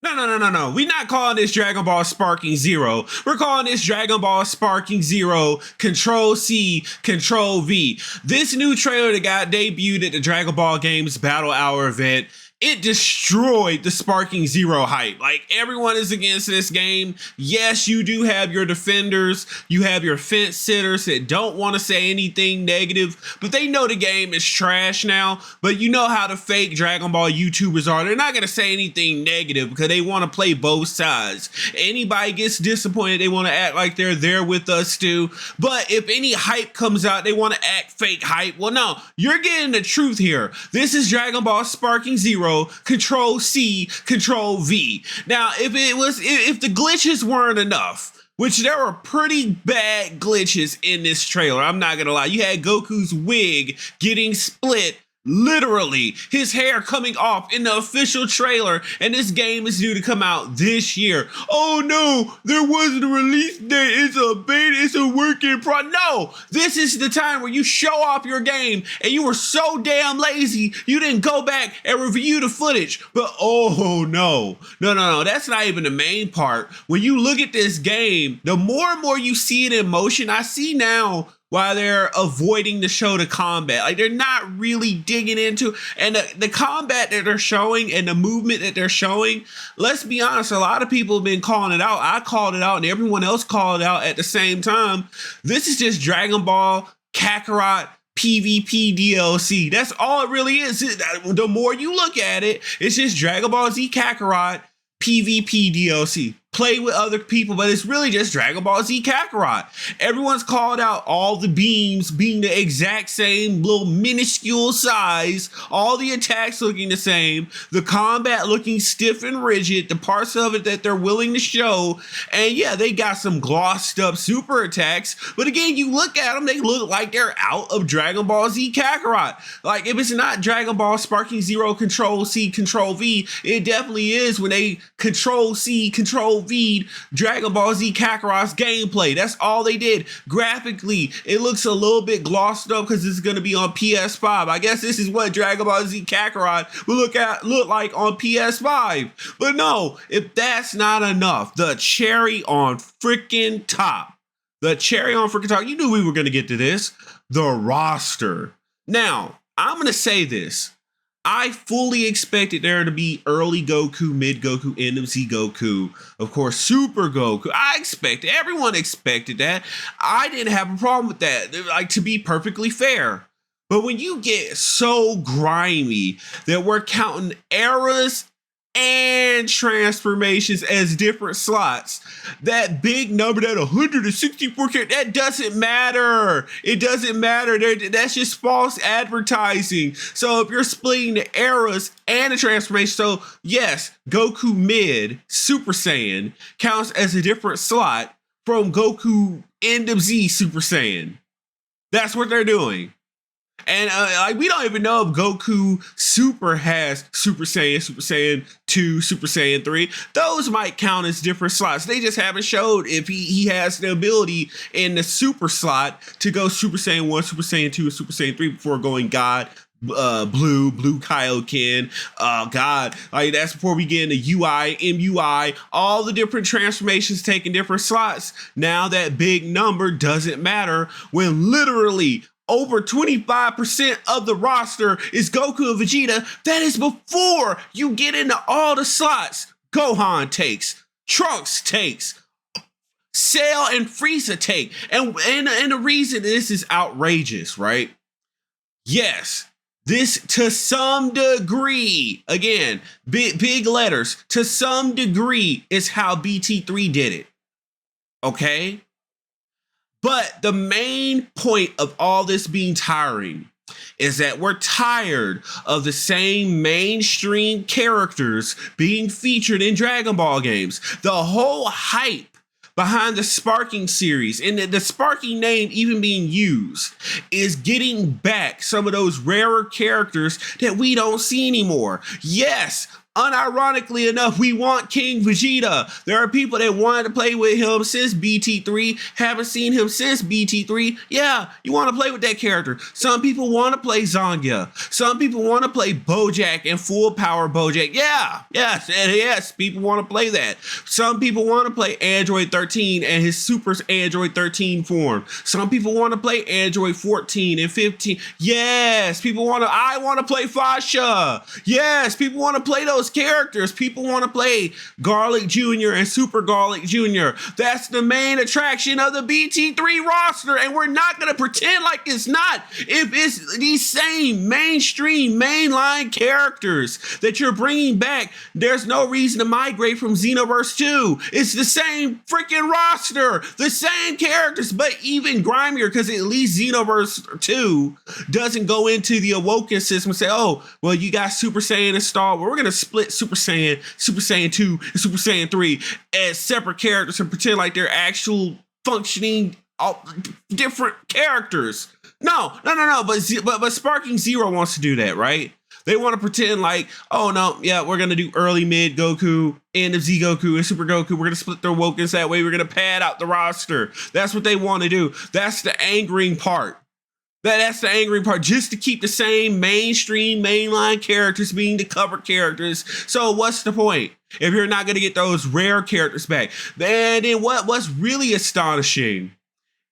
No. We're not calling this Dragon Ball Sparking Zero. We're calling this Dragon Ball Sparking Zero Control C, Control V. This new trailer that got debuted at the Dragon Ball Games Battle Hour event, it destroyed the Sparking Zero hype. Like, everyone is against this game. Yes, you do have your defenders. You have your fence sitters that don't want to say anything negative, but they know the game is trash now. But you know how the fake Dragon Ball YouTubers are. They're not going to say anything negative because they want to play both sides. Anybody gets disappointed, they want to act like they're there with us too. But if any hype comes out, they want to act fake hype. Well, no, you're getting the truth here. This is Dragon Ball Sparking Zero, Control C, Control V. Now, if the glitches weren't enough, which there were pretty bad glitches in this trailer, I'm not gonna lie. You had Goku's wig getting split, literally his hair coming off in the official trailer, and this game is due to come out this year. Oh no, there wasn't a release date. It's a beta, it's a work in progress. No, this is the time where you show off your game, and you were so damn lazy you didn't go back and review the footage. But oh no, that's not even the main part. When you look at this game, the more and more you see it in motion, I see now why they're avoiding to show the combat. Like, they're not really digging into, and the combat that they're showing and the movement that they're showing, let's be honest, a lot of people have been calling it out. I called it out and everyone else called it out at the same time. This is just Dragon Ball Kakarot PvP DLC. That's all it really is. The more you look at it, it's just Dragon Ball Z Kakarot PvP DLC. Play with other people, but it's really just Dragon Ball Z Kakarot. Everyone's called out all the beams being the exact same little minuscule size, all the attacks looking the same, the combat looking stiff and rigid, the parts of it that they're willing to show, and yeah, they got some glossed up super attacks, but again, you look at them, they look like they're out of Dragon Ball Z Kakarot. Like, if it's not Dragon Ball Sparking Zero Control C Control V, it definitely is when they Control C Control V Dragon Ball Z Kakarot's gameplay. That's all they did. Graphically, it looks a little bit glossed up because it's going to be on PS5. I guess this is what Dragon Ball Z Kakarot will look like on PS5. But no, if that's not enough, the cherry on freaking top. You knew we were going to get to this. The roster. Now, I'm going to say this. I fully expected there to be early Goku, mid Goku, end of Z Goku, of course, Super Goku. Everyone expected that. I didn't have a problem with that, like, to be perfectly fair. But when you get so grimy that we're counting eras and transformations as different slots, that big number, that 164 characters, that doesn't matter. It doesn't matter. That's just false advertising. So if you're splitting the eras and the transformation, so yes, Goku mid Super Saiyan counts as a different slot from Goku end of Z Super Saiyan. That's what they're doing. And like, we don't even know if Goku Super has Super Saiyan 2, Super Saiyan 3. Those might count as different slots. They just haven't showed if he has the ability in the Super slot to go Super Saiyan 1, Super Saiyan 2, and Super Saiyan 3 before going God, Blue Kaioken, God. Like, that's before we get into UI, MUI, all the different transformations taking different slots. Now that big number doesn't matter when literally over 25% of the roster is Goku and Vegeta. That is before you get into all the slots Gohan takes, Trunks takes, Cell and Frieza take. And the reason this is outrageous, right? Yes, this to some degree, again, big letters, to some degree is how BT3 did it. Okay? But the main point of all this being tiring is that we're tired of the same mainstream characters being featured in Dragon Ball games. The whole hype behind the Sparking series and the Sparking name even being used is getting back some of those rarer characters that we don't see anymore. Yes, Unironically enough, we want King Vegeta. There are people that wanted to play with him since BT3, haven't seen him since BT3. Yeah, you want to play with that character. Some people want to play Zangia. Some people want to play Bojack and full power Bojack. Yeah, yes, people want to play that. Some people want to play Android 13 and his Super Android 13 form. Some people want to play Android 14 and 15. Yes, I want to play Fasha. Yes, people want to play those characters. People want to play Garlic Jr. and Super Garlic Jr. That's the main attraction of the BT3 roster, and we're not going to pretend like it's not. If it's these same mainstream, mainline characters that you're bringing back, there's no reason to migrate from Xenoverse 2. It's the same freaking roster, the same characters, but even grimier, because at least Xenoverse 2 doesn't go into the Awoken system and say, oh, well, you got Super Saiyan installed. Well, we're going to split Super Saiyan 2, and Super Saiyan 3 as separate characters and pretend like they're actual functioning different characters. No. But Sparking Zero wants to do that, right? They want to pretend like, oh no, yeah, we're gonna do early mid Goku, end of Z Goku, and Super Goku. We're gonna split their Wokens that way. We're gonna pad out the roster. That's what they want to do. That's the angering part. That's the angry part, just to keep the same mainstream, mainline characters being the cover characters. So what's the point if you're not going to get those rare characters back? Then what's really astonishing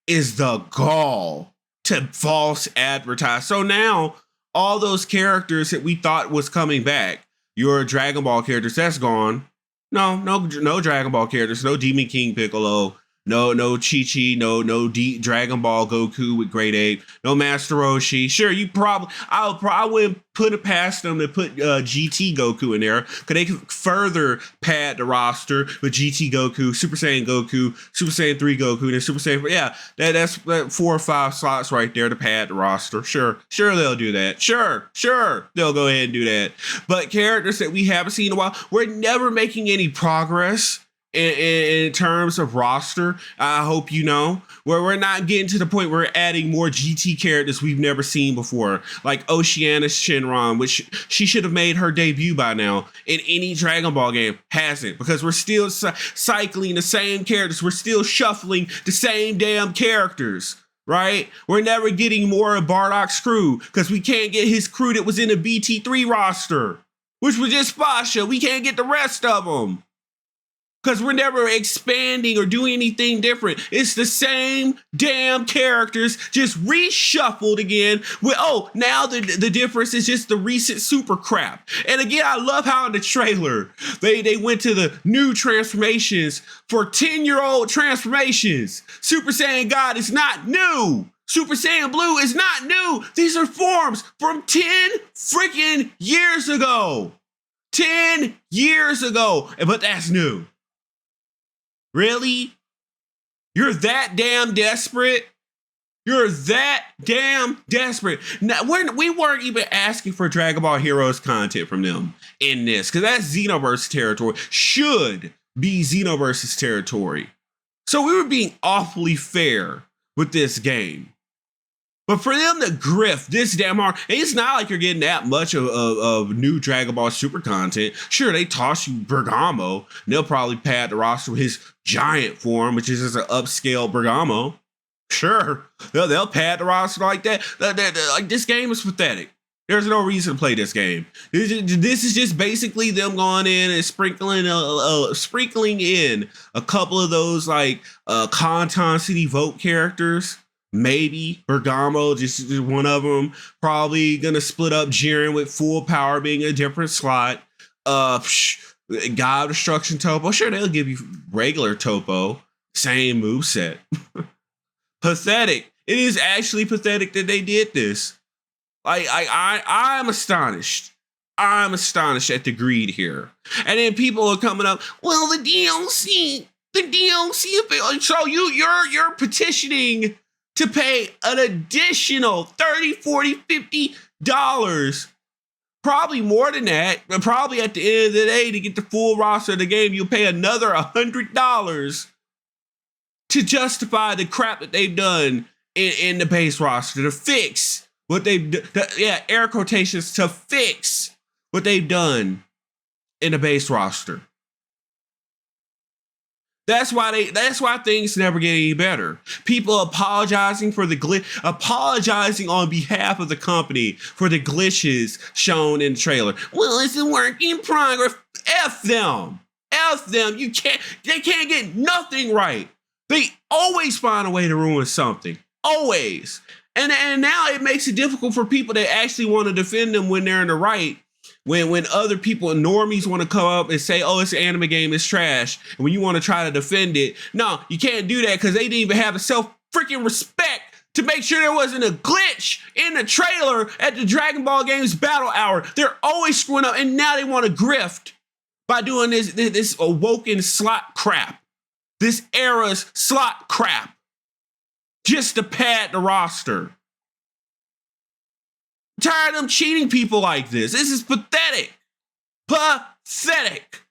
is the gall to false advertise. So now all those characters that we thought was coming back, your Dragon Ball characters, that's gone. No Dragon Ball characters, no Demon King Piccolo. No Chi-Chi, no Dragon Ball Goku with Great Ape, no Master Roshi. Sure, I wouldn't put it past them to put GT Goku in there, because they could further pad the roster with GT Goku, Super Saiyan Goku, Super Saiyan 3 Goku, and Super Saiyan. Yeah, that's 4 or 5 slots right there to pad the roster. Sure, they'll do that. Sure, they'll go ahead and do that. But characters that we haven't seen in a while, we're never making any progress in terms of roster. I hope you know, where we're not getting to the point where we're adding more GT characters we've never seen before, like Oceana Shenron, which she should have made her debut by now in any Dragon Ball game. Hasn't, because we're still cycling the same characters. We're still shuffling the same damn characters, right? We're never getting more of Bardock's crew, because we can't get his crew that was in the BT3 roster, which was just Fasha. We can't get the rest of them, because we're never expanding or doing anything different. It's the same damn characters, just reshuffled again. Now the difference is just the recent super crap. And again, I love how in the trailer, they went to the new transformations for 10-year-old transformations. Super Saiyan God is not new. Super Saiyan Blue is not new. These are forms from 10 freaking years ago. 10 years ago, but that's new. Really? You're that damn desperate? You're that damn desperate. Now, we weren't even asking for Dragon Ball Heroes content from them in this, because that's Xenoverse territory. Should be Xenoverse's territory. So we were being awfully fair with this game. But for them to grift this damn hard, it's not like you're getting that much of new Dragon Ball Super content. Sure, they toss you Bergamo, and they'll probably pad the roster with his giant form, which is just an upscale Bergamo. Sure, they'll pad the roster like that. Like, this game is pathetic. There's no reason to play this game. This is just basically them going in and sprinkling in a couple of those like Kanton City Vote characters. Maybe Bergamo, just one of them. Probably gonna split up Jiren with full power being a different slot. God Destruction Topo. Sure, they'll give you regular Topo. Same moveset. Pathetic. It is actually pathetic that they did this. I'm astonished. I'm astonished at the greed here. And then people are coming up, well, the DLC. So you're petitioning to pay an additional $30, $40, $50, probably more than that, but probably at the end of the day, to get the full roster of the game, you'll pay another $100 to justify the crap that they've done in the base roster, to fix what they've done. Air quotations, to fix what they've done in the base roster. That's why things never get any better. People apologizing for the apologizing on behalf of the company for the glitches shown in the trailer. Well, it's a work in progress. F them. F them. They can't get nothing right. They always find a way to ruin something. Always. And now it makes it difficult for people that actually want to defend them when they're in the right. When other people, normies, want to come up and say, oh, it's an anime game, it's trash, and when you want to try to defend it, no, you can't do that because they didn't even have the self-freaking respect to make sure there wasn't a glitch in the trailer at the Dragon Ball Games Battle Hour. They're always screwing up, and now they want to grift by doing this awoken slot crap. This era's slot crap. Just to pad the roster. I'm tired of them cheating people like this. This is pathetic. Pathetic.